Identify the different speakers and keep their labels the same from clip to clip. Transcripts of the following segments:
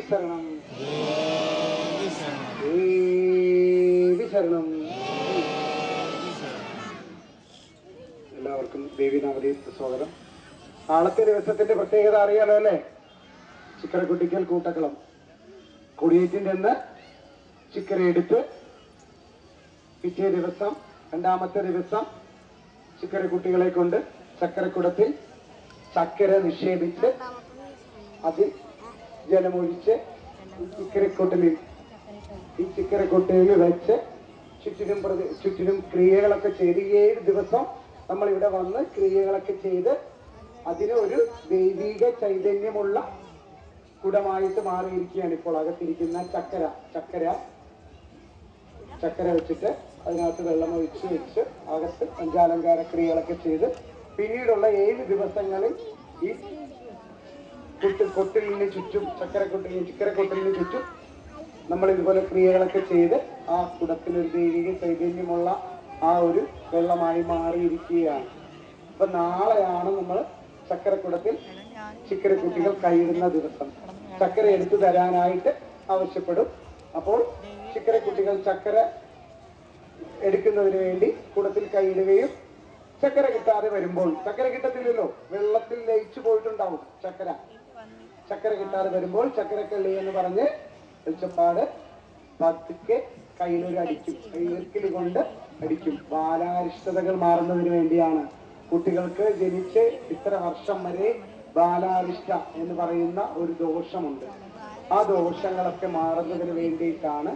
Speaker 1: ശരണം ദേവി ശരണം. എല്ലാവർക്കും ദേവീനാമത്തിൽ സ്വാഗതം. നാളത്തെ ദിവസത്തിന്റെ പ്രത്യേകത അറിയാലോ അല്ലേ? ചിക്കരക്കുട്ടിക്കൽ കൂട്ടക്കളം കൊടിയേറ്റിൽ നിന്ന് ചിക്കര എടുത്ത് പിറ്റേ ദിവസം രണ്ടാമത്തെ ദിവസം ചിക്കര കുട്ടികളെ കൊണ്ട് ചക്കരക്കുടത്തിൽ ചക്കര നിക്ഷേപിച്ച് അതിൽ ജലമൊഴിച്ച് ഈ ചിക്കരക്കൊട്ടയിൽ വെച്ച് ചുറ്റിനും ക്രിയകളൊക്കെ ചെയ്ത് 7 ദിവസം നമ്മൾ ഇവിടെ വന്ന് ക്രിയകളൊക്കെ ചെയ്ത് അതിന് ഒരു ദൈവിക ചൈതന്യമുള്ള കുടമായിട്ട് മാറിയിരിക്കുകയാണ് ഇപ്പോൾ അകത്തിരിക്കുന്ന ചക്കര വെച്ചിട്ട് അതിനകത്ത് വെള്ളമൊഴിച്ച് വെച്ച് അകത്ത് പഞ്ചാലങ്കാര ക്രിയകളൊക്കെ ചെയ്ത് പിന്നീടുള്ള 7 ദിവസങ്ങളിൽ ഈ കൊട്ടിലിന് ചുറ്റും ചിക്കരക്കൊട്ടിലിന് ചുറ്റും നമ്മൾ ഇതുപോലെ ക്രിയകളൊക്കെ ചെയ്ത് ആ കുടത്തിനൊരു ദൈവിക ചൈതന്യമുള്ള ആ ഒരു വെള്ളമായി മാറിയിരിക്കുകയാണ്. അപ്പൊ നാളെയാണ് നമ്മൾ ചക്കരക്കുടത്തിൽ ചിക്കരക്കുട്ടികൾ കൈയിടുന്ന ദിവസം. ചക്കര എടുത്തു തരാനായിട്ട് ആവശ്യപ്പെടും. അപ്പോൾ ചിക്കരക്കുട്ടികൾ ചക്കര എടുക്കുന്നതിന് വേണ്ടി കുടത്തിൽ കൈയിടുകയും ചക്കര കിട്ടാതെ വരുമ്പോൾ, ചക്കര കിട്ടത്തില്ലല്ലോ, വെള്ളത്തിൽ ലയിച്ചു പോയിട്ടുണ്ടാവും ചക്കര കിട്ടാതെ വരുമ്പോൾ ചക്കരക്കള്ളി എന്ന് പറഞ്ഞ് വെളിച്ചപ്പാട് പതുക്കെ കയ്യിലൊരു അടിക്കും, കയ്യിലൊരിക്കൽ കൊണ്ട് അടിക്കും. ബാലാരിഷ്ടതകൾ മാറുന്നതിന് വേണ്ടിയാണ്. കുട്ടികൾക്ക് ജനിച്ച് ഇത്ര വർഷം വരെ ബാലാരിഷ്ട എന്ന് പറയുന്ന ഒരു ദോഷമുണ്ട്. ആ ദോഷങ്ങളൊക്കെ മാറുന്നതിന് വേണ്ടിയിട്ടാണ്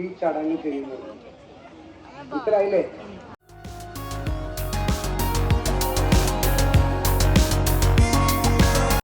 Speaker 1: ഈ ചടങ്ങ് ചെയ്യുന്നത്. മനസ്സിലായില്ലേ?